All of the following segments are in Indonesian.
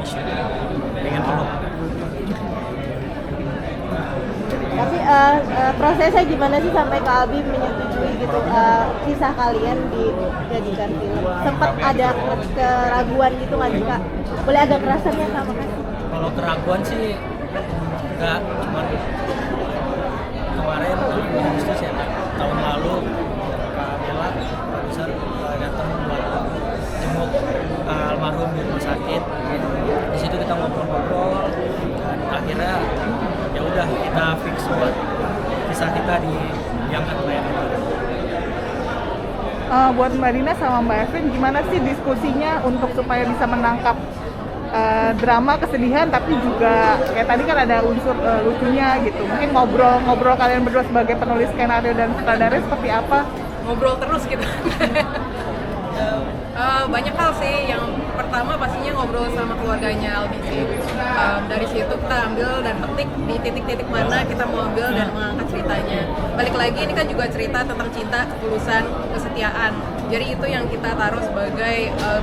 miss you, pengen peluk. Tapi prosesnya gimana sih sampai Kak Albi menyetujui gitu kisah kalian dijadikan film? Sempat ada keraguan gitu nggak sih Kak? Boleh agak kerasannya Kak, makasih. Kalau keraguan sih enggak, cuman kemarin Agustus ya, tahun lalu Kak Bella produser datang buat jenguk almarhum di rumah sakit. Di situ kita ngobrol-ngobrol dan akhirnya ya udah kita fix buat kisah kita diangkat layar lebar. Buat Mbak Dina sama Mbak Evelyn, gimana sih diskusinya untuk supaya bisa menangkap drama, kesedihan, tapi juga kayak tadi kan ada unsur lucunya gitu. Mungkin ngobrol kalian berdua sebagai penulis skenario dan sutradara seperti apa? Ngobrol terus gitu. Banyak hal sih. Yang pertama pastinya ngobrol sama keluarganya Albi sih. Dari situ kita ambil dan petik di titik-titik mana kita mau ambil dan mengangkat ceritanya. Balik lagi ini kan juga cerita tentang cinta, ketulusan, kesetiaan. Jadi itu yang kita taruh sebagai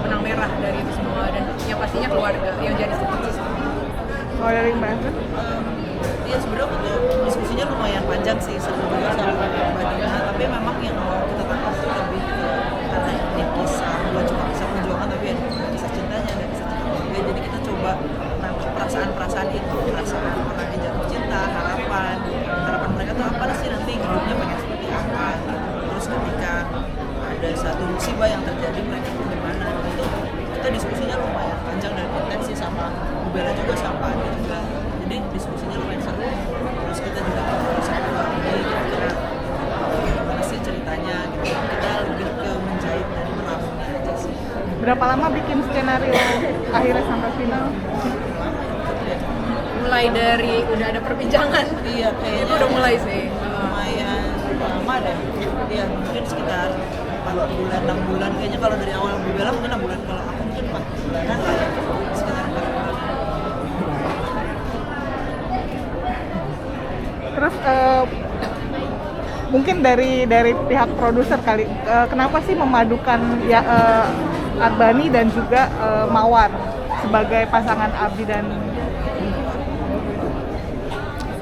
benang merah dari itu semua, dan yang pastinya keluarga yang jadi seperti itu. Kalau dari Mbak Evelyn? Iya sebenarnya untuk diskusinya lumayan panjang sih sebelumnya sama Mbak Dina, tapi memang yang mau kita tangkap itu lebih karena ini kisah, bukan cuma kisah perjuangan tapi ada kisah cintanya dan kisah cinta juga. Jadi kita coba nangkep perasaan-perasaan itu, perasaan orang yang jatuh cinta, harapan mereka tuh apa sih nanti hidupnya pengen seperti apa. Terus ketika ada satu musibah yang terjadi mereka tuh gimana, itu kita diskusinya lumayan panjang dan intens sih sama Bu Bella juga sama Adi juga. Jadi diskusinya lumayan seru. Terus kita juga ngobrol sama ini kira-kira gimana sih ceritanya gitu. Kita lebih ke menjahit dan meramunya aja sih. Berapa lama bikin skenario akhirnya sampai final? Mulai dari udah ada perbincangan. Iya kayaknya Itu udah mulai sih. lumayan lama deh. Iya mungkin sekitar 4 bulan, 6 bulan kayaknya. Kalau dari awal Bu Bella mungkin 6 bulan, kalau aku mungkin 4 bulanan lah ya. Sekitar 4 bulan. Terus mungkin dari pihak produser kali, kenapa sih memadukan ya Arbani dan juga Mawar sebagai pasangan Abi dan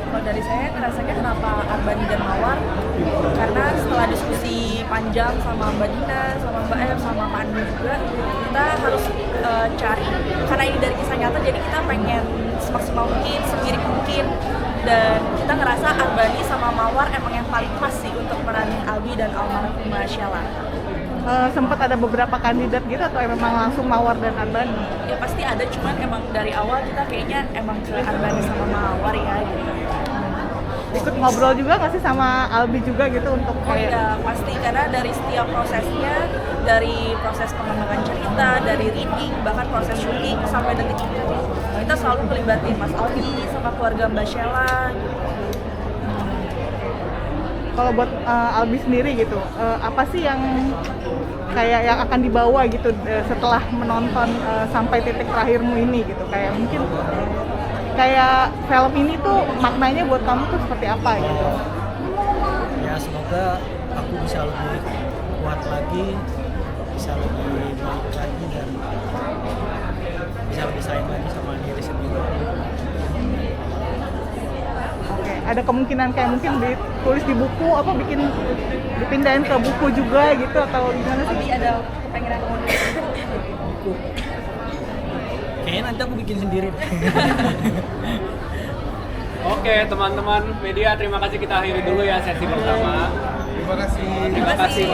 Kalau dari saya ngerasanya kenapa Arbani dan Mawar, karena setelah diskusi panjang sama Mbak Dina, sama Mbak F, sama Pak Andi juga, kita harus cari, karena ini dari kisah nyata jadi kita pengen semaksimal mungkin, semirip mungkin, dan kita ngerasa Arbani sama Mawar emang yang paling pas sih untuk meranin Abi dan almarhumah Sheila. sempat ada beberapa kandidat gitu atau memang langsung Mawar dan Arbani? Ya pasti ada, cuman emang dari awal kita kayaknya emang ke Arbani sama Mawar ya gitu. Ikut ngobrol juga nggak sih sama Albi juga gitu untuk Oh kayak iya, pasti, karena dari setiap prosesnya, dari proses pengembangan cerita, dari reading, bahkan proses syuting sampai detik ini, kita selalu melibatin Mas Albi sama keluarga Mbak Sheila gitu. kalau buat Albi sendiri gitu, apa sih yang kayak yang akan dibawa gitu setelah menonton sampai titik terakhirmu ini gitu, kayak mungkin kayak film ini tuh maknanya buat kamu tuh seperti apa gitu? Ya semoga aku bisa lebih kuat lagi, bisa lebih baik lagi, dan bisa lebih sayang lagi sama diri sendiri. Oke, ada kemungkinan kayak mungkin ditulis di buku, apa bikin dipindahin ke buku juga gitu atau gimana sih? Abi ada kepengenan mau nulis Buku. Kayaknya nanti aku bikin sendiri. Oke teman-teman media, terima kasih, kita akhiri dulu ya sesi pertama. Terima kasih. Terima kasih.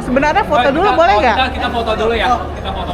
Sebenarnya foto dulu boleh nggak? Kita foto dulu ya. Kita foto